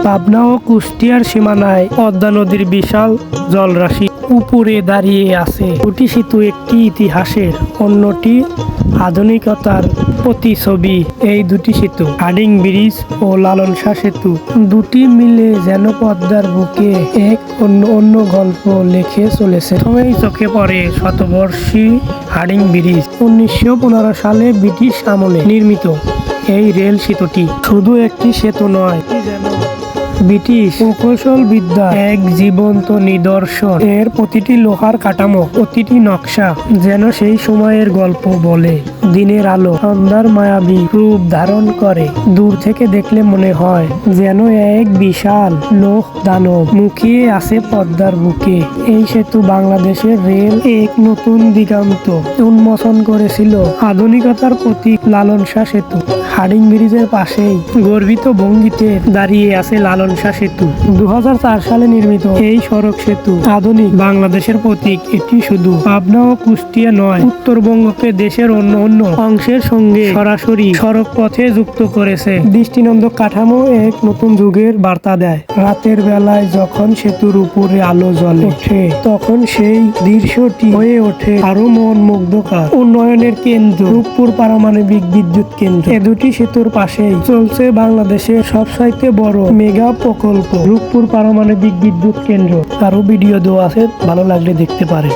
পাবনা ও কুষ্টিয়ার সীমানায় পদ্মা নদীর বিশাল জলরাশি উপরে দাঁড়িয়ে আছে। দুটি সেতু, একটি ইতিহাসের, অন্যটি আধুনিকতার প্রতিছবি। এই দুটি সেতু হার্ডিং ব্রিজ ও লালন শাহ সেতু, দুটি মিলে যেন পদ্মার বুকে এক অন্য গল্প লিখে চলেছে। প্রথমেই চোখে পড়ে শতবর্ষী হার্ডিং ব্রিজ। 1915 সালে ব্রিটিশ আমলে নির্মিত এই রেল সেতুটি শুধু একটি সেতু নয়, যেন ব্রিটিশ প্রকৌশল বিদ্যা এক জীবন্ত নিদর্শন। এর প্রতিটি লোহার কাঠামো, প্রতিটি নকশা যেন সেই সময়ের গল্প বলে। দিনের আলো সন্ধ্যার মায়াবী রূপ ধারণ করে। দূর থেকে দেখলে মনে হয় যেন এক বিশাল লোহ দানব মুখিয়ে আছে পদ্মার বুকে। এই সেতু বাংলাদেশের রেল এক নতুন দিগন্ত উন্মোচন করেছিল। আধুনিকতার প্রতীক লালন শাহ সেতু। হার্ডিং ব্রিজের পাশেই গর্বিত ভঙ্গিতে দাঁড়িয়ে আছে লালন শাহ সেতু। 2004 সালে নির্মিত এই সড়ক সেতু আধুনিক বাংলাদেশের প্রতীক। এটি শুধু পাবনা ও কুষ্টিয়া নয়, উত্তরবঙ্গকে দেশের অন্য অংশের সঙ্গে সরাসরি সড়ক পথে যুক্ত করেছে। দৃষ্টিনন্দন কাঠামো এক নতুন যুগের বার্তা দেয়। রাতের বেলায় যখন সেতুর উপরে আলো জ্বলে ওঠে, তখন সেই দৃশ্যটি হয়ে ওঠে আরো মন মুগ্ধকর। উন্নয়নের কেন্দ্র রূপপুর পারমাণবিক বিদ্যুৎ কেন্দ্র। এ দুটি সেতুর পাশেই চলছে বাংলাদেশের সবচাইতে বড় মেগা প্রকল্প রূপপুর পারমাণবিক বিদ্যুৎ কেন্দ্র। আরো ভিডিও দেওয়া আছে, ভালো লাগলে দেখতে পারেন।